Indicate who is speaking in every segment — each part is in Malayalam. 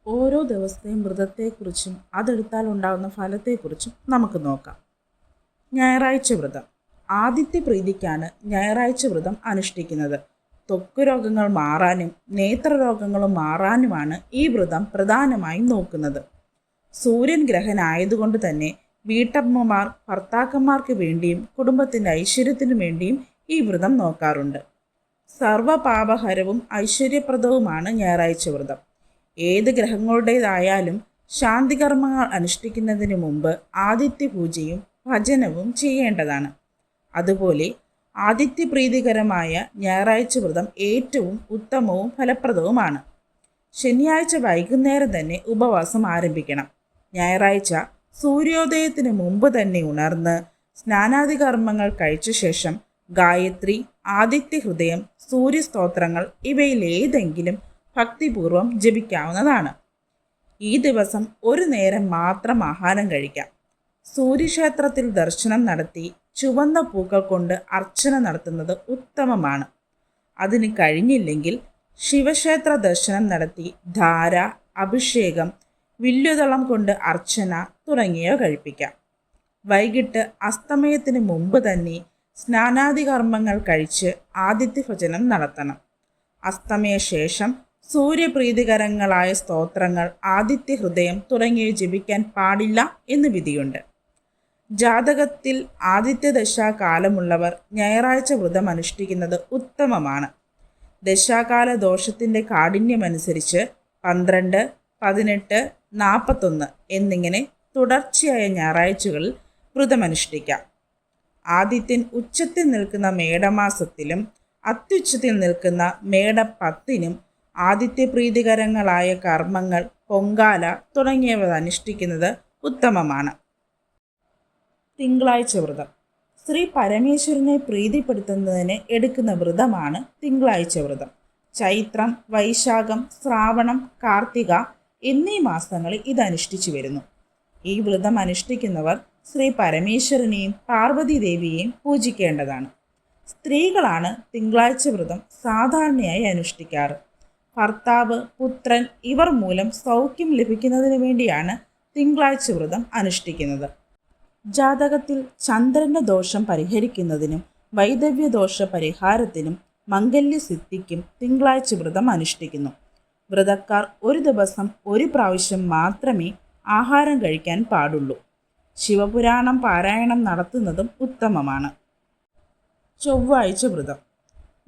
Speaker 1: ഓരോ ദിവസത്തെയും വ്രതത്തെക്കുറിച്ചും അതെടുത്താൽ ഉണ്ടാകുന്ന ഫലത്തെക്കുറിച്ചും നമുക്ക് നോക്കാം. ഞായറാഴ്ച വ്രതം. ആദിത്യ പ്രീതിക്കാണ് ഞായറാഴ്ച വ്രതം അനുഷ്ഠിക്കുന്നത്. ത്വക്ക് രോഗങ്ങൾ മാറാനും നേത്രരോഗങ്ങളും മാറാനുമാണ് ഈ വ്രതം പ്രധാനമായും നോക്കുന്നത്. സൂര്യൻ ഗ്രഹനായതുകൊണ്ട് തന്നെ വീട്ടമ്മമാർ ഭർത്താക്കന്മാർക്ക് വേണ്ടിയും കുടുംബത്തിൻ്റെ ഐശ്വര്യത്തിനു വേണ്ടിയും ഈ വ്രതം നോക്കാറുണ്ട്. സർവപാപഹരവും ഐശ്വര്യപ്രദവുമാണ് ഞായറാഴ്ച വ്രതം. ഏത് ഗ്രഹങ്ങളുടേതായാലും ശാന്തികർമ്മങ്ങൾ അനുഷ്ഠിക്കുന്നതിന് മുമ്പ് ആദിത്യ പൂജയും ഭജനവും ചെയ്യേണ്ടതാണ്. അതുപോലെ ആദിത്യപ്രീതികരമായ ഞായറാഴ്ച വ്രതം ഏറ്റവും ഉത്തമവും ഫലപ്രദവുമാണ്. ശനിയാഴ്ച വൈകുന്നേരം തന്നെ ഉപവാസം ആരംഭിക്കണം. ഞായറാഴ്ച സൂര്യോദയത്തിന് മുമ്പ് തന്നെ ഉണർന്ന് സ്നാനാദി കർമ്മങ്ങൾ കഴിച്ച ശേഷം ഗായത്രി, ആദിത്യ ഹൃദയം, സൂര്യസ്തോത്രങ്ങൾ ഇവയിലേതെങ്കിലും ഭക്തിപൂർവം ജപിക്കാവുന്നതാണ്. ഈ ദിവസം ഒരു നേരം മാത്രം ആഹാരം കഴിക്കാം. സൂര്യക്ഷേത്രത്തിൽ ദർശനം നടത്തി ചുവന്ന പൂക്കൾ കൊണ്ട് അർച്ചന നടത്തുന്നത് ഉത്തമമാണ്. അതിന് കഴിഞ്ഞില്ലെങ്കിൽ ശിവക്ഷേത്ര ദർശനം നടത്തി ധാര, അഭിഷേകം, വില്ലുതളം കൊണ്ട് അർച്ചന തുടങ്ങിയവ കഴിപ്പിക്കാം. വൈകിട്ട് അസ്തമയത്തിന് മുമ്പ് തന്നെ സ്നാനാദി കർമ്മങ്ങൾ കഴിച്ച് ആദിത്യ ഭജനം നടത്തണം. അസ്തമയ ശേഷം സൂര്യപ്രീതികരങ്ങളായ സ്തോത്രങ്ങൾ, ആദിത്യ ഹൃദയം തുടങ്ങിയവ ജപിക്കാൻ പാടില്ല എന്ന് വിധിയുണ്ട്. ജാതകത്തിൽ ആദിത്യ ദശാകാലമുള്ളവർ ഞായറാഴ്ച വ്രതം അനുഷ്ഠിക്കുന്നത് ഉത്തമമാണ്. ദശാകാല ദോഷത്തിൻ്റെ കാഠിന്യമനുസരിച്ച് 12, 18, 41 എന്നിങ്ങനെ തുടർച്ചയായ ഞായറാഴ്ചകളിൽ വ്രതമനുഷ്ഠിക്കാം. ആദിത്യൻ ഉച്ചത്തിൽ നിൽക്കുന്ന മേടമാസത്തിലും അത്യുച്ചത്തിൽ നിൽക്കുന്ന മേട 10-നും ആദിത്യപ്രീതികരങ്ങളായ കർമ്മങ്ങൾ, പൊങ്കാല തുടങ്ങിയവ അനുഷ്ഠിക്കുന്നത് ഉത്തമമാണ്. തിങ്കളാഴ്ച വ്രതം. ശ്രീ പരമേശ്വരനെ പ്രീതിപ്പെടുത്തുന്നതിന് എടുക്കുന്ന വ്രതമാണ് തിങ്കളാഴ്ച വ്രതം. ചൈത്രം, വൈശാഖം, ശ്രാവണം, കാർത്തിക എന്നീ മാസങ്ങളിൽ ഇത് അനുഷ്ഠിച്ചു വരുന്നു. ഈ വ്രതം അനുഷ്ഠിക്കുന്നവർ ശ്രീ പരമേശ്വരനെയും പാർവതി ദേവിയെയും പൂജിക്കേണ്ടതാണ്. സ്ത്രീകളാണ് തിങ്കളാഴ്ച വ്രതം സാധാരണയായി അനുഷ്ഠിക്കാറ്. ഭർത്താവ്, പുത്രൻ ഇവർ മൂലം സൗഖ്യം ലഭിക്കുന്നതിന് വേണ്ടിയാണ് തിങ്കളാഴ്ച വ്രതം അനുഷ്ഠിക്കുന്നത്. ജാതകത്തിൽ ചന്ദ്രന്റെ ദോഷം പരിഹരിക്കുന്നതിനും വൈദവ്യദോഷ പരിഹാരത്തിനും മംഗല്യസിദ്ധിക്കും തിങ്കളാഴ്ച വ്രതം അനുഷ്ഠിക്കുന്നു. വ്രതക്കാർ ഒരു ദിവസം ഒരു പ്രാവശ്യം മാത്രമേ ആഹാരം കഴിക്കാൻ പാടുള്ളൂ. ശിവപുരാണം പാരായണം നടത്തുന്നതും ഉത്തമമാണ്. ചൊവ്വാഴ്ച വ്രതം.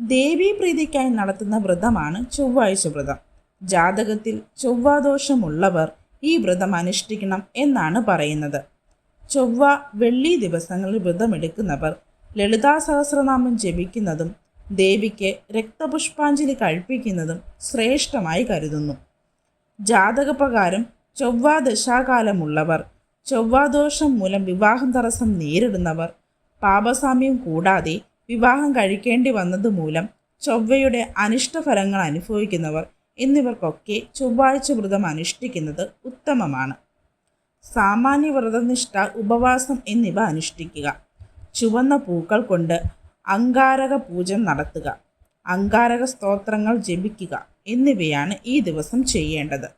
Speaker 1: ദേവീപ്രീതിക്കായി നടത്തുന്ന വ്രതമാണ് ചൊവ്വാഴ്ച വ്രതം. ജാതകത്തിൽ ചൊവ്വാദോഷമുള്ളവർ ഈ വ്രതം അനുഷ്ഠിക്കണം എന്നാണ് പറയുന്നത്. ചൊവ്വ, വെള്ളി ദിവസങ്ങളിൽ വ്രതമെടുക്കുന്നവർ ലളിതാ സഹസ്രനാമം ജപിക്കുന്നതും ദേവിക്ക് രക്തപുഷ്പാഞ്ജലി കഴിപ്പിക്കുന്നതും ശ്രേഷ്ഠമായി കരുതുന്നു. ജാതകപ്രകാരം ചൊവ്വാ ദശാകാലമുള്ളവർ, ചൊവ്വാദോഷം മൂലം വിവാഹം തടസ്സം നേരിടുന്നവർ, പാപസാമ്യം കൂടാതെ വിവാഹം കഴിക്കേണ്ടി വന്നതുമൂലം ചൊവ്വയുടെ അനിഷ്ടഫലങ്ങൾ അനുഭവിക്കുന്നവർ എന്നിവർക്കൊക്കെ ചൊവ്വാഴ്ച വ്രതം അനുഷ്ഠിക്കുന്നത് ഉത്തമമാണ്. സാമാന്യ വ്രതനിഷ്ഠ, ഉപവാസം എന്നിവ അനുഷ്ഠിക്കുക. ചുവന്ന പൂക്കൾ കൊണ്ട് അങ്കാരക പൂജ നടത്തുക. അങ്കാരക സ്തോത്രങ്ങൾ ജപിക്കുക എന്നിവയാണ് ഈ ദിവസം ചെയ്യേണ്ടത്.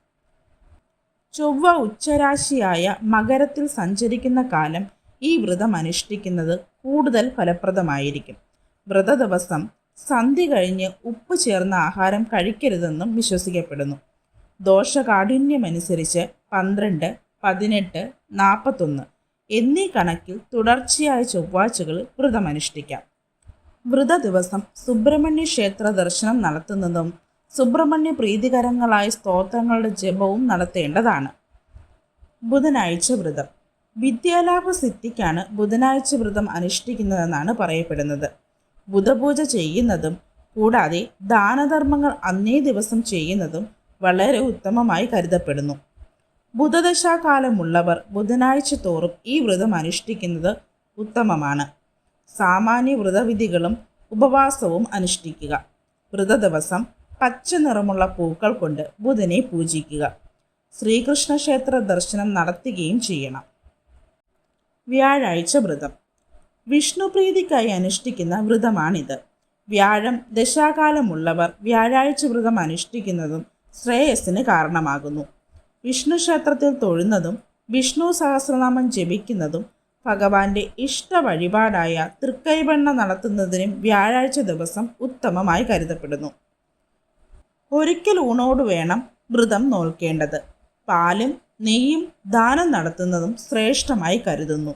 Speaker 1: ചൊവ്വ ഉച്ചരാശിയായ മകരത്തിൽ സഞ്ചരിക്കുന്ന കാലം ഈ വ്രതം അനുഷ്ഠിക്കുന്നത് കൂടുതൽ ഫലപ്രദമായിരിക്കും. വ്രത ദിവസം സന്ധ്യ കഴിഞ്ഞ് ഉപ്പ് ചേർന്ന ആഹാരം കഴിക്കരുതെന്നും വിശ്വസിക്കപ്പെടുന്നു. ദോഷകാഠിന്യമനുസരിച്ച് 12, 18, 41 എന്നീ കണക്കിൽ തുടർച്ചയായ ചൊവ്വാഴ്ചകളിൽ വ്രതമനുഷ്ഠിക്കാം. വ്രത ദിവസം സുബ്രഹ്മണ്യ ക്ഷേത്ര ദർശനം നടത്തുന്നതും സുബ്രഹ്മണ്യ പ്രീതികരങ്ങളായ സ്തോത്രങ്ങളുടെ ജപവും നടത്തേണ്ടതാണ്. ബുധനാഴ്ച വ്രതം. വിദ്യാലാഭ സിദ്ധിക്കാണ് ബുധനാഴ്ച വ്രതം അനുഷ്ഠിക്കുന്നതെന്നാണ് പറയപ്പെടുന്നത്. ബുധപൂജ ചെയ്യുന്നതും കൂടാതെ ദാനധർമ്മങ്ങൾ അന്നേ ദിവസം ചെയ്യുന്നതും വളരെ ഉത്തമമായി കരുതപ്പെടുന്നു. ബുധദശാകാലമുള്ളവർ ബുധനാഴ്ച തോറും ഈ വ്രതം അനുഷ്ഠിക്കുന്നത് ഉത്തമമാണ്. സാമാന്യ വ്രതവിധികളും ഉപവാസവും അനുഷ്ഠിക്കുക. വ്രത ദിവസം പച്ച നിറമുള്ള പൂക്കൾ കൊണ്ട് ബുധനെ പൂജിക്കുക. ശ്രീകൃഷ്ണ ക്ഷേത്ര ദർശനം നടത്തുകയും ചെയ്യണം. വ്യാഴാഴ്ച വ്രതം. വിഷ്ണുപ്രീതിക്കായി അനുഷ്ഠിക്കുന്ന വ്രതമാണിത്. വ്യാഴം ദശാകാലമുള്ളവർ വ്യാഴാഴ്ച വ്രതം അനുഷ്ഠിക്കുന്നതും ശ്രേയസ്സിന് കാരണമാകുന്നു. വിഷ്ണു ക്ഷേത്രത്തിൽ തൊഴുന്നതും വിഷ്ണു സഹസ്രനാമം ജപിക്കുന്നതും ഭഗവാന്റെ ഇഷ്ട വഴിപാടായ തൃക്കൈവെണ്ണ നടത്തുന്നതിനും വ്യാഴാഴ്ച ദിവസം ഉത്തമമായി കരുതപ്പെടുന്നു. ഒരിക്കൽ ഊണോട് വേണം വ്രതം നോൽക്കേണ്ടത്. പാലും നെയ്യും ദാനം നടത്തുന്നതും ശ്രേഷ്ഠമായി കരുതുന്നു.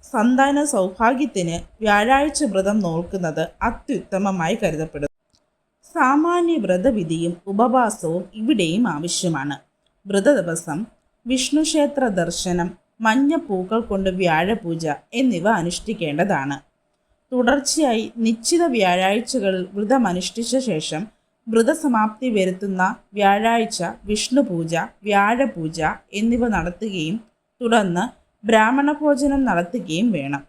Speaker 1: സന്താന സൗഭാഗ്യത്തിന് വ്യാഴാഴ്ച വ്രതം നോൽക്കുന്നത് അത്യുത്തമമായി കരുതപ്പെടുന്നു. സാമാന്യ വ്രതവിധിയും ഉപവാസവും ഇവിടെയും ആവശ്യമാണ്. വ്രത ദിവസം വിഷ്ണു ക്ഷേത്ര ദർശനം, മഞ്ഞപ്പൂക്കൾ കൊണ്ട് വ്യാഴപൂജ എന്നിവ അനുഷ്ഠിക്കേണ്ടതാണ്. തുടർച്ചയായി നിശ്ചിത വ്യാഴാഴ്ചകളിൽ വ്രതമനുഷ്ഠിച്ച ശേഷം വ്രതസമാപ്തി വരുത്തുന്ന വ്യാഴാഴ്ച വിഷ്ണുപൂജ, വ്യാഴപൂജ എന്നിവ നടത്തുകയും തുടർന്ന് ബ്രാഹ്മണ ഭോജനം നടത്തുകയും വേണം.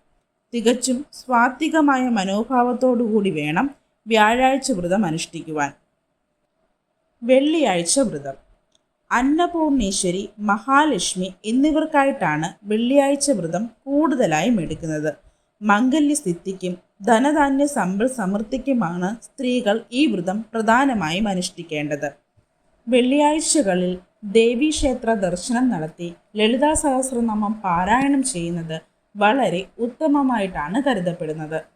Speaker 1: തികച്ചും സ്വാത്വികമായ മനോഭാവത്തോടുകൂടി വേണം വ്യാഴാഴ്ച വ്രതം അനുഷ്ഠിക്കുവാൻ. വെള്ളിയാഴ്ച വ്രതം അന്നപൂർണേശ്വരി, മഹാലക്ഷ്മി എന്നിവർക്കായിട്ടാണ് വെള്ളിയാഴ്ച വ്രതം കൂടുതലായും എടുക്കുന്നത്. മംഗല്യസിദ്ധിക്കും ധനധാന്യ സമ്പൽ സമൃദ്ധിക്കുമാണ് സ്ത്രീകൾ ഈ വ്രതം പ്രധാനമായും അനുഷ്ഠിക്കേണ്ടത്. വെള്ളിയാഴ്ചകളിൽ ദേവീക്ഷേത്ര ദർശനം നടത്തി ലളിതാ സഹസ്രനാമം പാരായണം ചെയ്യുന്നത് വളരെ ഉത്തമമായിട്ടാണ് കരുതപ്പെടുന്നത്.